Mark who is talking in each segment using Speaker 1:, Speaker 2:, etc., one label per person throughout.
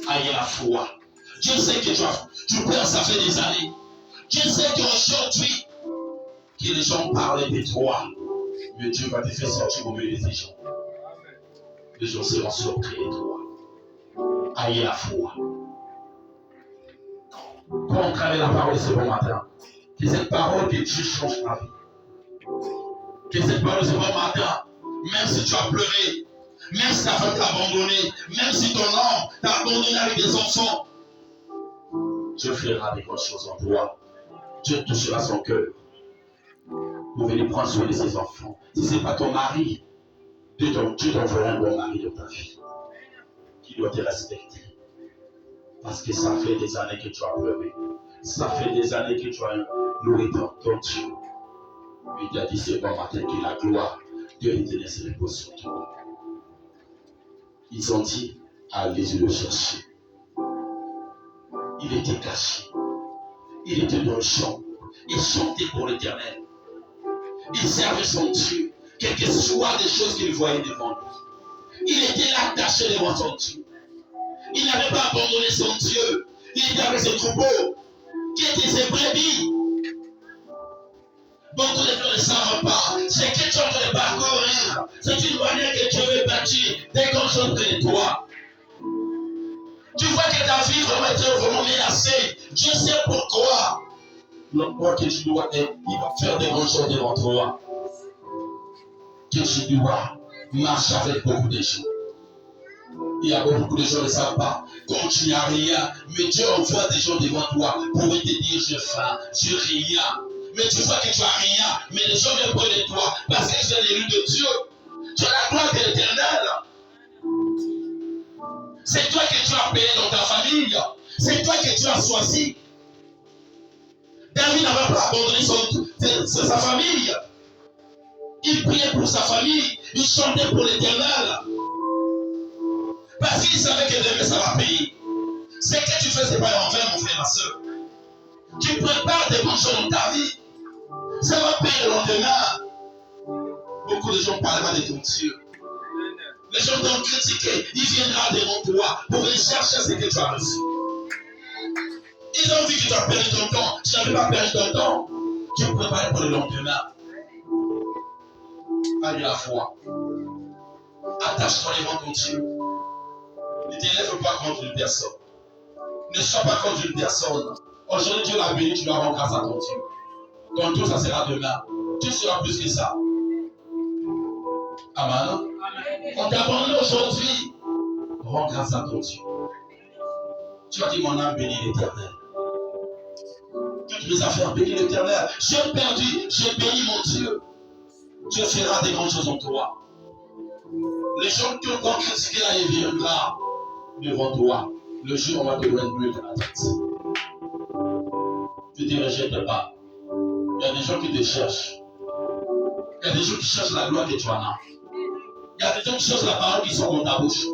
Speaker 1: Aïe la foi. Dieu sait que tu pleures, ça fait des années. Dieu sait qu'aujourd'hui, que les gens parlent de toi, mais Dieu va te faire sortir au milieu des gens. Les gens seront surpris de toi. Aïe la foi. Quand on travaille la parole ce bon matin, que cette parole que Dieu change ta vie. Que cette parole ce bon matin, même si tu as pleuré, même si ta femme t'a abandonné, même si ton homme t'a abandonné avec des enfants, Dieu fera des grandes choses en toi. Dieu touchera son cœur. Vous venez prendre soin de ses enfants. Si ce n'est pas ton mari, Dieu t'enverra un bon mari de ta vie qui doit te respecter. Parce que ça fait des années que tu as pleuré. Ça fait des années que tu as loué ton Dieu. Il t'a dit ce bon matin que la gloire de l'Éternel se repose sur toi. Ils ont dit, allez le chercher. Il était caché. Il était dans le champ. Il chantait pour l'Éternel. Il servait son Dieu. Quelles que soient les choses qu'il voyait devant lui. Il était là attaché devant son Dieu. Il n'avait pas abandonné son Dieu. Il était avec ses troupeaux, qui étaient ses brebis. Beaucoup de gens ne savent pas. C'est que tu es en train de parcourir. C'est une manière que Dieu veut bâtir des grandes choses près de toi. Tu vois que ta vie est vraiment menacée. Dieu sait pourquoi. L'endroit que tu dois être, il va faire des grandes choses devant toi. Que tu dois marcher avec beaucoup de gens. Il y a beaucoup de gens qui ne savent pas. Quand tu n'as rien, mais Dieu envoie des gens devant toi pour te dire j'ai faim, j'ai rien. Mais tu vois que tu n'as rien, mais les gens viennent près de toi parce que tu es l'élu de Dieu. Tu as la gloire de l'Éternel. C'est toi que tu as payé dans ta famille. C'est toi que tu as choisi. David n'avait pas abandonné sa famille. Il priait pour sa famille. Il chantait pour l'Éternel. Parce qu'il savait que demain ça va payer. Ce que tu fais, ce n'est pas en vain, mon frère, ma soeur. Tu prépares des bonnes choses dans ta vie. Ça va payer le lendemain. Beaucoup de gens parlent mal de ton Dieu. Les gens t'ont critiqué. Il viendra devant toi pour aller chercher ce que tu as reçu. Ils ont vu que tu as perdu ton temps. Tu n'avais pas perdu ton temps. Tu prépares pour le lendemain. Aïe la foi. Attache-toi devant ton Dieu. Ne t'élève pas contre une personne. Ne sois pas contre une personne. Aujourd'hui, Dieu l'a béni, tu dois rendre grâce à ton Dieu. Ton tour, ça sera demain. Tu seras plus que ça. Amen. On t'abandonne aujourd'hui. Rends grâce à ton Dieu. Tu as dit, mon âme bénit l'Éternel. Toutes mes affaires bénit l'Éternel. J'ai perdu, j'ai béni mon Dieu. Dieu fera des grandes choses en toi. Les gens qui ont critiqué là, ils viendront devant toi. Le jour où on va te donner de la tête. Tu ne te rejettes pas. Il y a des gens qui te cherchent. Il y a des gens qui cherchent la gloire que tu en as. Il y a des gens qui cherchent la parole qui sont dans ta bouche.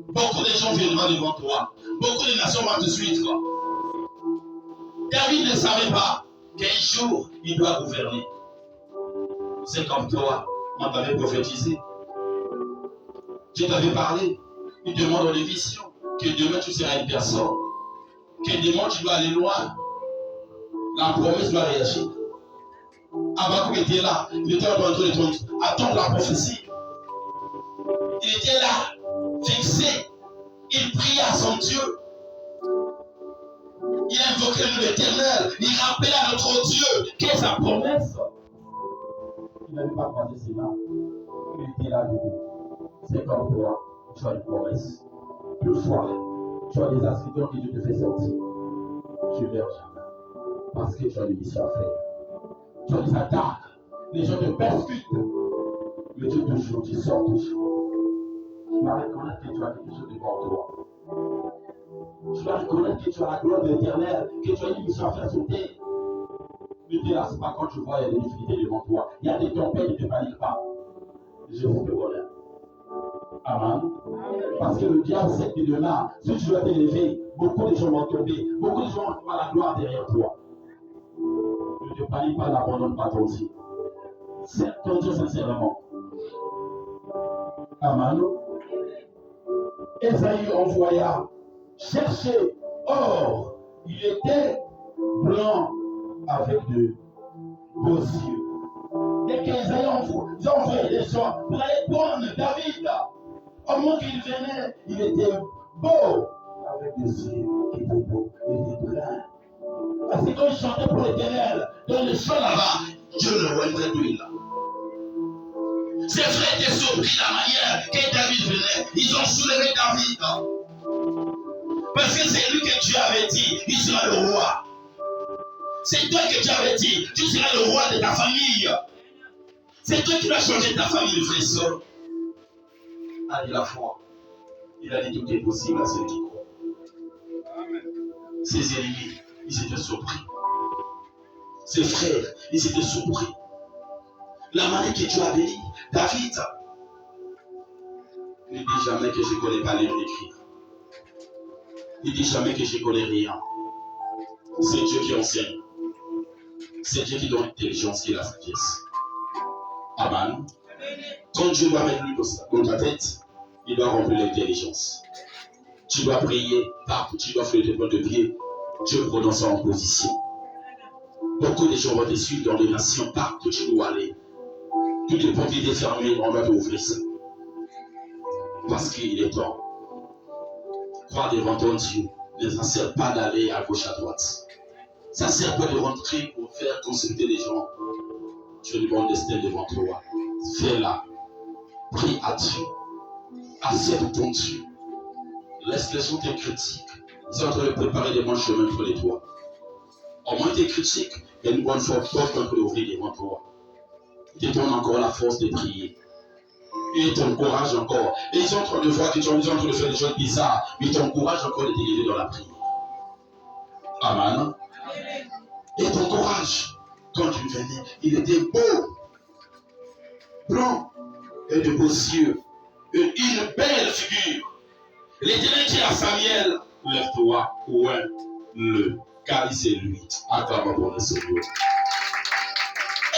Speaker 1: Beaucoup de gens viendront devant toi. Beaucoup de nations vont te suivre. David ne savait pas qu'un jour, il doit gouverner. C'est comme toi, on t'avait prophétisé. Dieu t'avait parlé. Il demande dans les visions que demain tu seras une personne. Que demain tu dois aller loin. La promesse doit réagir. Habakkuk était là. Il était en train de attendre la prophétie. Il était là, fixé. Il priait à son Dieu. Il invoquait l'Éternel. Il rappelait à notre Dieu qu'est sa promesse. Il n'avait pas croisé ses mains. Il était là debout. C'est comme toi, tu as une promesse. Toutefois, tu as des accidents que Dieu te fait sortir. Tu meurs jamais. Parce que tu as une mission à faire. Tu as des attaques. Les gens te persécutent. Mais Dieu toujours, tu sors toujours. Tu dois reconnaître que tu as quelque chose devant toi. Tu dois reconnaître que tu as la gloire de l'Éternel, que tu as une mission à faire sur terre. Ne te lasse pas quand tu vois il y a des difficultés devant toi. Il y a des tempêtes, ne te panique pas. Jésus te connaît. Amen. Parce que le diable sait que demain, si tu dois t'élever, beaucoup de gens vont tomber. Beaucoup de gens vont voir la gloire derrière toi. Ne te panique pas, n'abandonne pas ton Dieu. C'est ton Dieu sincèrement. Amen. Ésaïe envoya chercher. Or, il était blanc avec de beaux yeux. Dès qu'Ésaïe envoyé des gens pour aller prendre David, au moment qu'il venait, il était beau, avec des yeux qui étaient beaux, il était blanc. Parce que quand il chantait pour l'Éternel, dans le champ là-bas, Dieu le rendait d'huile. Ses frères étaient surpris de la manière que David venait. Ils ont soulevé David. Parce que c'est lui que Dieu avait dit, il sera le roi. C'est toi que Dieu avait dit, tu seras le roi de ta famille. C'est toi qui vas changer ta famille, frère et soeur. A dit la foi. Il a dit tout est possible à ceux qui croient. Ses ennemis, ils étaient surpris. Ses frères, ils étaient surpris. La manière que Dieu a béni David. Ne dis jamais que je ne connais pas lire et écrire. Ne dis jamais que je ne connais rien. C'est Dieu qui enseigne. C'est Dieu qui donne l'intelligence et la sagesse. Amen. Quand Dieu va mettre lui dans ta tête, il doit remplir l'intelligence. Tu dois prier partout, tu dois faire tes points de pied. Dieu prononce en position. Beaucoup de gens vont te suivre dans les nations, partout tu dois aller. Toutes les portes étaient fermées, on va t'ouvrir ça. Parce qu'il est temps. Crois devant ton Dieu. Ne ça ne sert pas d'aller à gauche à droite. Ça ne sert pas de rentrer pour faire consulter les gens. Tu as le bon destin devant toi. Fais-la. Prie à Dieu. Accepte ton Dieu. Laisse les gens te critiquer. Ils sont en train de préparer des bons chemins pour les toits. Au moins tes critiques, il y a une bonne porte pour ouvrir devant toi. Il te donne encore la force de prier. Il t'encourage encore. Et ils sont en train de voir que tu es en train de faire des choses bizarres. Mais il t'encourage encore de t'élever dans la prière. Amen. Et t'encourage. Quand tu venais, il était beau, blanc et de beaux yeux. Une belle figure. L'Éternel dit à Samuel, lève-toi, oint-le, car c'est lui. Acclame pour le Seigneur.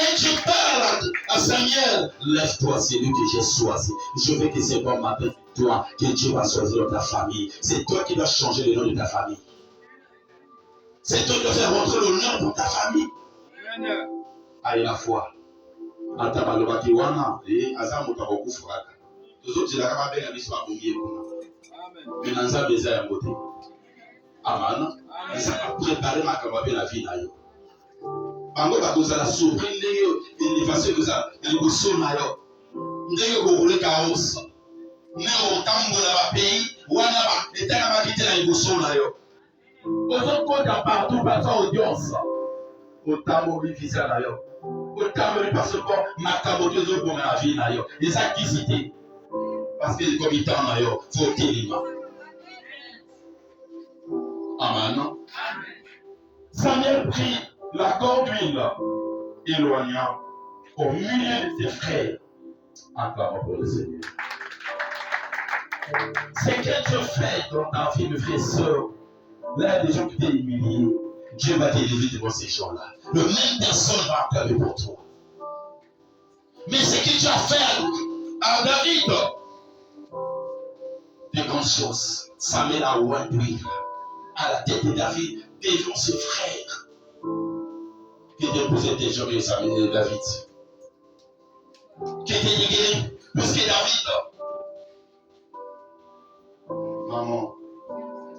Speaker 1: Et Dieu parle à Samuel, lève-toi, c'est lui que j'ai choisi. Je veux que c'est bon matin, toi, que Dieu va choisir dans ta famille. C'est toi qui vas changer le nom de ta famille. C'est toi qui vas faire rentrer l'honneur dans ta famille. Aïe la foi. Atabalobaki wana, et azamuka bakufuraka. Les autres, c'est la camarade de l'histoire de Dieu. Mais dans un baiser à côté. Amen. Ça va préparer ma camarade la vie. Bango bakozala surpris ndenge elevation koza liboso na yo ndenge kokoleka chaos ndenge kotambola bapays wana etalama te na liboso na yo ozokota partout baza audience otamboli visa na yo otamboli parce que makambo te ezoboma na vie na yo eza kisi te parce que ekomi temps na yo fo otelema. Amen. Samuel prit la corde d'huile éloigna au milieu de ses frères. Acclamons pour le Seigneur. C'est que Dieu fait dans ta vie, mes frères et sœurs. Là, il y a des gens qui t'ont humilié. Dieu va t'élever devant ces gens-là. Le même personne va acclamer pour toi. Mais ce que Dieu a fait à David, des grandes choses. Samuel a oint d'huile à la tête de David devant ses frères. Qui déposait des gens de David. Qui était déguerri plus que David. Maman,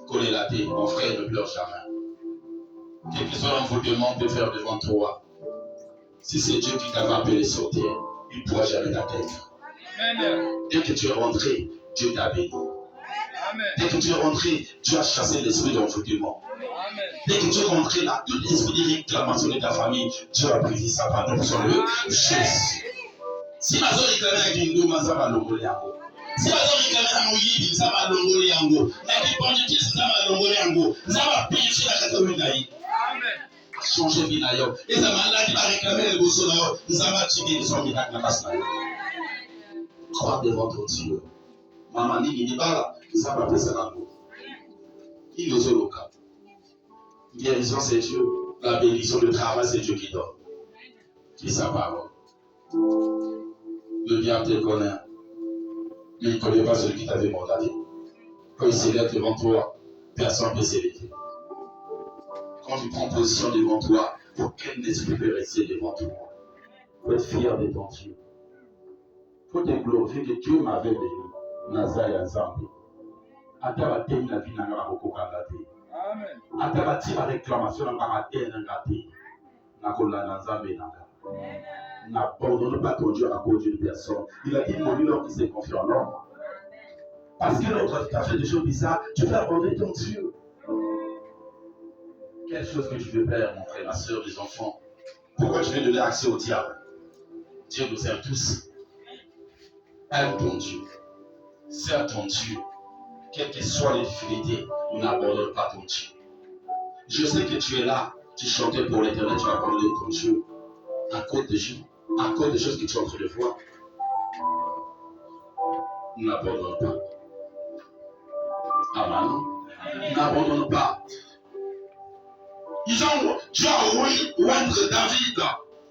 Speaker 1: collez la tête, mon frère ne pleure jamais. Quel que soit l'envoûtement de faire devant toi, si c'est Dieu qui t'a appelé sur terre, il ne pourra jamais t'atteindre. Dès que tu es rentré, Dieu t'a béni. Dès que tu es rentré, tu as chassé l'esprit d'envoûtement. Dès que tu es rentré là, tout l'esprit de réclamation de ta famille, Dieu a brisé ça par nous sur le Jésus. Si ma zone réclamait avec une gomme, ça va l'ongolé en go. Si ma zone réclamait avec un yidi, ça va l'ongolé en go. La dépendance, ça va l'ongolé en go. Ça va pécher la catégorie d'aïe. Changer vie d'ailleurs. Et ça m'a là qui va réclamer les bossos d'ailleurs. Ça va tirer les hommes qui la masse d'ailleurs. Crois devant ton Dieu. Maman dit, il dit pas là. Ça va passer dans l'eau. Il est au local. Guérison, c'est Dieu. La bénédiction, le travail, c'est Dieu qui donne. Qui sa parole. Le diable te connaît. Mais il ne connaît pas celui qui t'avait mandaté. Quand il s'élève devant toi, personne ne peut s'élever. Quand tu prends position devant toi, aucun esprit peut rester devant toi. Il faut être fier de ton Dieu. Il faut te glorifier que Dieu m'avait béni. Nazaya Zambi. Atabatemi la vie n'a pas beaucoup candidaté. Amen. Atabati la réclamation n'a pas été nangaté. Nakola Nazambe nanga. N'abandonne pas ton Dieu à cause d'une personne. Il a dit mon Dieu l'homme qui s'est confié en l'homme. Parce que l'autre t'a fait des choses bizarres, tu peux abandonner ton Dieu. Quelle chose que tu veux faire, mon frère, ma soeur, les enfants? Pourquoi tu veux donner accès au diable? Dieu nous aime tous. Aime ton Dieu. Sers ton Dieu. Quelles que soient les difficultés, on n'abandonne pas ton Dieu. Je sais que tu es là, tu chantais pour l'éternel, tu vas abandonner ton Dieu. À cause de Dieu, à cause des choses que tu es en train de voir. N'abandonne pas. Amen. N'abandonne pas. Dieu a oindre David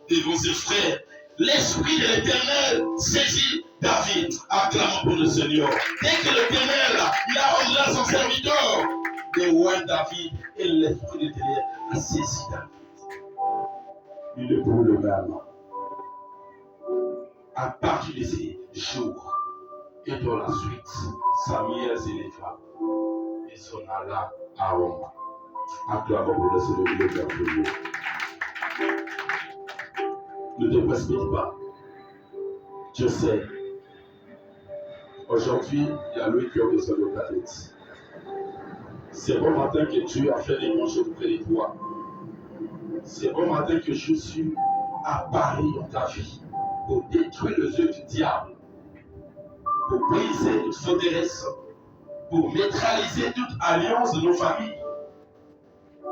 Speaker 1: devant ses frères. L'esprit de l'éternel saisit David. Acclamons pour le Seigneur. Dès que l'éternel il a ordonné à son serviteur de oindre David, et l'esprit de l'éternel a saisi David. Il est pour le même. À partir de ces jours, et dans la suite, Samuel s'éleva et s'en alla à Rome. Acclamons pour le Seigneur. Ne te précipite pas. Je sais. Aujourd'hui, il y a lui qui a besoin de ta tête. C'est bon matin que Dieu a fait des grandes choses auprès de toi. C'est bon matin que Jésus a apparu dans ta vie pour détruire les œuvres du diable, pour briser toute forteresse, pour neutraliser toute alliance de nos familles.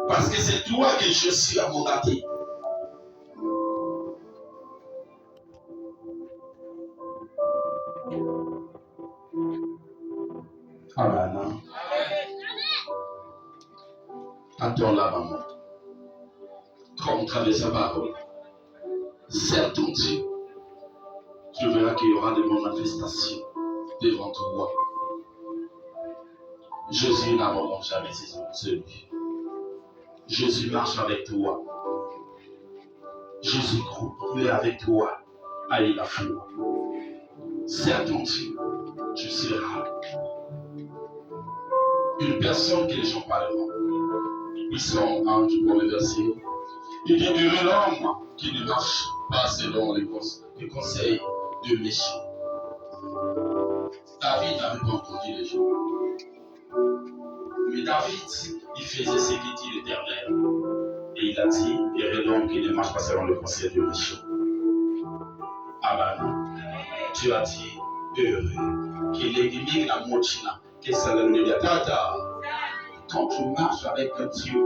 Speaker 1: Parce que c'est toi que Jésus a mandaté. Amen. Attends là, maman. Quand on traverse sa parole, serre ton Dieu. Tu verras qu'il y aura des manifestations devant toi. Jésus n'abandonne jamais ses hommes seuls. Jésus marche avec toi. Jésus croit, il est avec toi. Aïe la foi. Serre ton Dieu. Tu seras une personne que les gens parleront. Ils sont en du premier verset. Il dit heureux l'homme qui ne marche pas selon les conseils de méchants. David n'avait pas entendu les gens. Mais David, il faisait ce qu'il dit l'Éternel. Et il a dit heureux l'homme qui ne marche pas selon les conseils de méchants. Amen. Tu as dit heureux. Qu'il élimine la mochina. Que ça le dit tata. Quand tu marches avec un Dieu,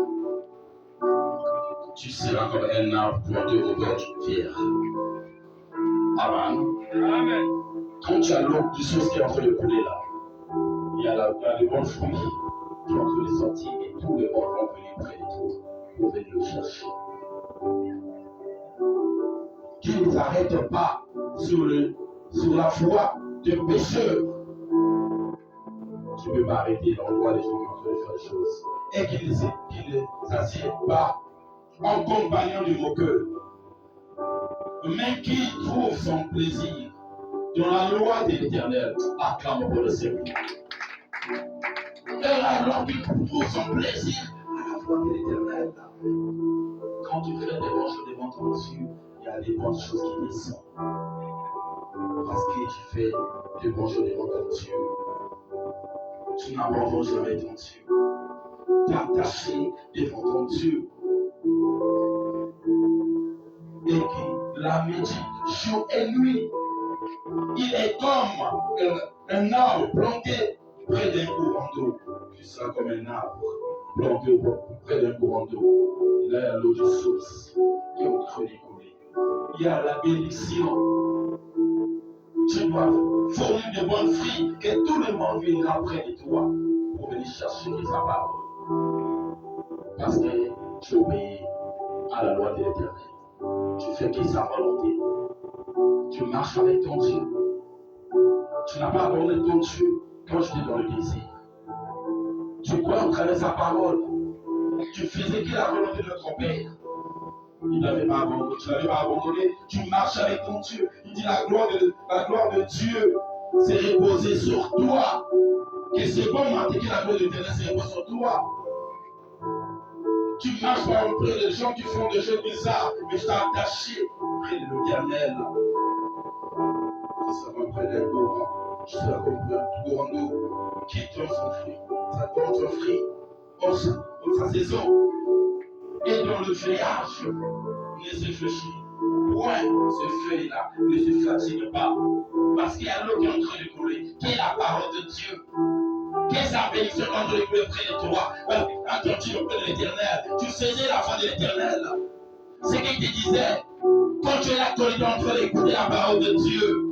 Speaker 1: tu seras comme un arbre planté au bord d'une pierre. Amen. Amen. Quand tu as l'eau du source qui est en train de couler là, il y a les bons fruits qui sont en train de sortir et tous les bons vont venir près de toi pour venir le chercher. Tu ne t'arrêtes pas sur la foi de pécheur. Tu peux m'arrêter dans le roi des gens qui sont en train de faire des choses. Et qu'il ne s'assied pas en compagnon du moqueur, mais qui trouve son plaisir dans la loi de l'Éternel. Acclame pour le Seigneur. Et alors qu'il trouve son plaisir à la loi de l'Éternel. Quand tu fais des bonnes choses devant ton Dieu, il y a des bonnes choses qui descendent. Parce que tu fais des bonnes choses devant ton Dieu. Tu n'abandonnes jamais ton Dieu. T'attacher devant ton Dieu. Et qui la médite jour et nuit. Il est comme un arbre planté près d'un courant d'eau. Tu seras comme un arbre planté près d'un courant d'eau. Il y a l'eau de source qui est en train d'écouler. Il y a la bénédiction. Tu dois fournir de bons fruits que tout le monde viendra près de toi pour venir chercher sa parole. Parce que tu obéis à la loi de l'Éternel. Tu fais que sa volonté. Tu marches avec ton Dieu. Tu n'as pas abandonné ton Dieu quand tu es dans le désir. Tu crois au travers de sa parole. Tu faisais que la volonté de notre Père. Il n'avait pas abandonné. Tu n'avais pas abandonné. Tu marches avec ton Dieu. Il dit la gloire de Dieu s'est reposée sur toi. Que c'est bon, Martin, que la gloire de l'Éternel s'est reposée sur toi. Tu marches pas auprès des gens qui font des choses bizarres, mais je t'ai attaché près de l'Éternel. Tu seras près d'un courant. Tu seras comme un courant d'eau qui donne son fruit. Ça donne son fruit en sa saison. Et dans le feuillage, ne se fléchit point, ce feuille-là ne se fatigue pas. Parce qu'il y a l'eau qui est en train de couler, qui est la parole de Dieu. Qui est sa bénédiction en train de couler près de toi. Parce que quand tu es auprès de l'Éternel, tu faisais la voix de l'Éternel. C'est qu'il te disait, quand tu es là, tu es en train d'écouter la parole de Dieu,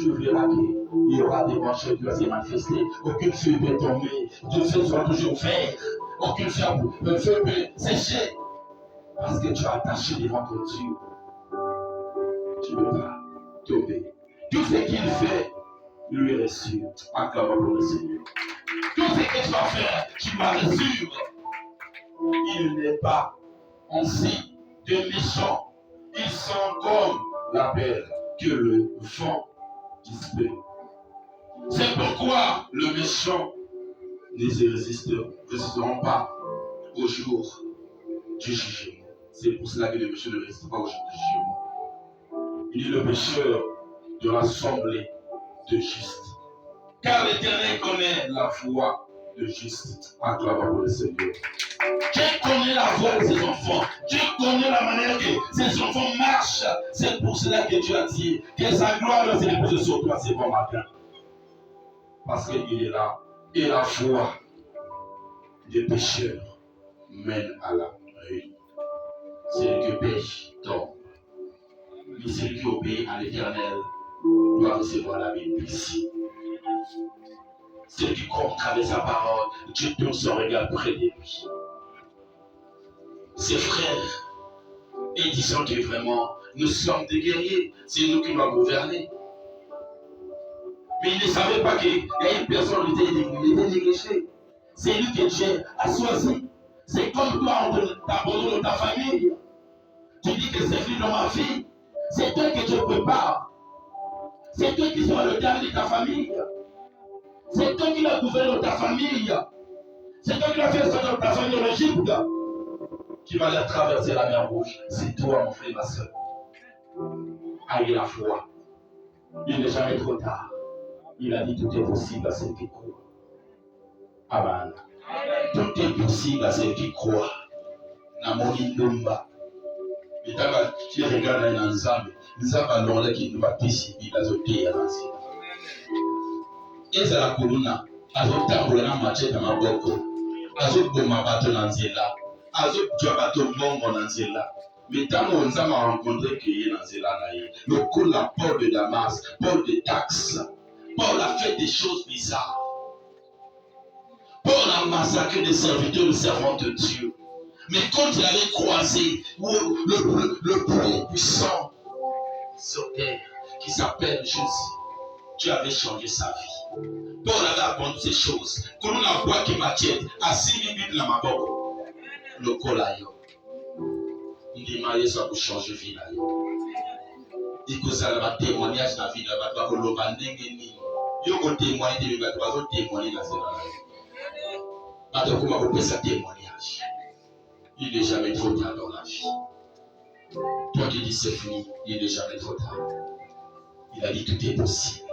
Speaker 1: tu verras qu'il y aura des branches qui vont se manifester. Aucune feuille peut tomber. Dieu sera toujours vert. Aucune feuille peut sécher. Parce que tu as attaché devant ton Dieu. Tu ne peux pas tomber. Tout ce qu'il fait, lui est reçu. Acclame pour le Seigneur. Tout ce que tu vas faire, tu vas réussir. Il n'est pas ainsi de méchants. Ils sont comme la perle que le vent dispelle. C'est pourquoi le méchant ne se résisteront pas au jour du jugement. C'est pour cela que le méchant ne résiste pas au jour du jugement. Il est le pécheur de l'assemblée de justes. Car l'Éternel connaît la voie de juste. Acclame pour le Seigneur. Dieu connaît la voie de ses enfants. Dieu connaît la manière que ses enfants marchent. C'est pour cela que Dieu a dit que sa gloire va se reposer sur toi ce bon matin. Parce qu'il est là. Et la foi des pécheurs mène à la ruine. Celui qui pêche tombe. Mais celui qui obéit à l'Éternel doit recevoir la bénédiction. Celui qui compte avec sa parole, Dieu tourne son regard près de lui. Ses frères, et disant que vraiment, nous sommes des guerriers, c'est nous qui doivent gouverner. Mais il ne savait pas qu'il y a une personne qui était négligée. C'est lui que Dieu a choisi. C'est comme toi, on t'abandonne dans ta famille. Tu dis que c'est lui dans ma vie. C'est toi que Dieu prépare. C'est toi qui seras le garde de ta famille. C'est toi qui l'as gouverné dans ta famille. C'est toi qui l'as fait sortir de ta famille en Égypte. Qui va aller traverser la mer Rouge. C'est toi, mon frère, ma soeur. Ayez la foi. Il n'est jamais trop tard. Il a dit tout est possible à ceux qui croient. Amen. Tout est possible à ceux qui croient. Namoni Lumba. Et quand tu regardes un ensemble, nous avons l'ordre qui nous va décider à zoter à l'ancien. Et c'est la colonne. Azotambola na machete na maboko. Azoboma bato na nzela. Azobwa bato mbongo na nzela. Mais tant qu'on a rencontré qu'il y a dans nzela na ye. Le coup la Paul de Damas, Paul de Dax. Paul a fait des choses bizarres. Paul a massacré des serviteurs, des servants de Dieu. Mais quand il avait croisé le plus puissant sur terre, qui s'appelle Jésus, Dieu avait changé sa vie. Paul avait abandonné ces choses. Quand on a voix qui m'attienne, à 6 minutes la maboko, le colayo. Il dit, Marie, ça pour changer vie là. Il faut ça va témoignage dans la vie là, va le banding. Il faut témoigner, il va témoigner dans cette vie. Maintenant, comment vous pouvez ça témoignage? Il n'est jamais trop tard dans la vie. Toi qui dis c'est fini, il n'est jamais trop tard. Il a dit tout est possible.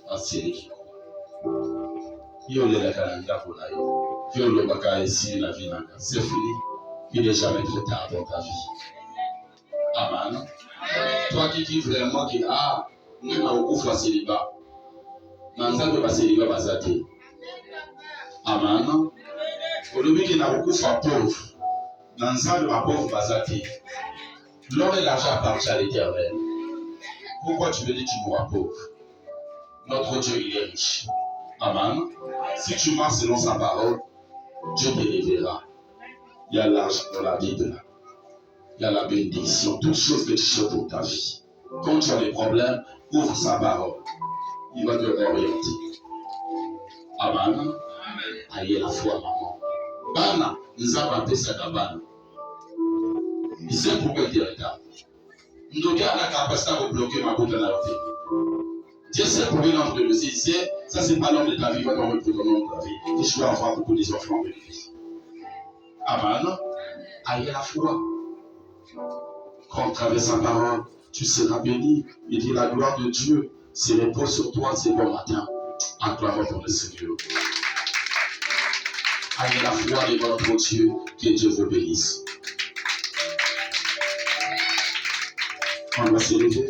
Speaker 1: En celui qui croit. Il y a la calendrier pour la vie. Il y a le bagage ici, la vie. C'est fini. Il n'est jamais trop tard dans ta vie. Amen. Toi qui dis vraiment que, nous avons beaucoup de célibat. Nous avons pas célibat basaté. Amen. Au début, il y a beaucoup de pauvres. Dans le ma pauvre basaté. L'or et l'argent appartient à l'Éternel. Pourquoi tu veux dire que tu mourras pauvre? Notre Dieu, il est riche. Amen. Si tu marches selon sa parole, Dieu te révélera. Il y a l'argent dans la Bible. Il y a la bénédiction. Toutes choses que tu cherches pour ta vie. Quand tu as des problèmes, ouvre sa parole. Il va te orienter. Amen. Ayez la foi, maman. Bana, nous avons appelé ça Bana. Il sait pourquoi il est retard. Nous avons la capacité de bloquer ma bouche dans la vie. Dieu sait pour l'homme de Dieu. Ça, c'est pas l'homme de ta vie, mais l'homme de ta vie. Je dois avoir beaucoup d'enfants de l'église. Amen. Ayez la foi. Quand on traverse sa parole, tu seras béni. Il dit la gloire de Dieu se repose sur toi, c'est bon matin. Acclamons pour le Seigneur. Ayez la foi devant notre Dieu, que Dieu vous bénisse. On va se lever.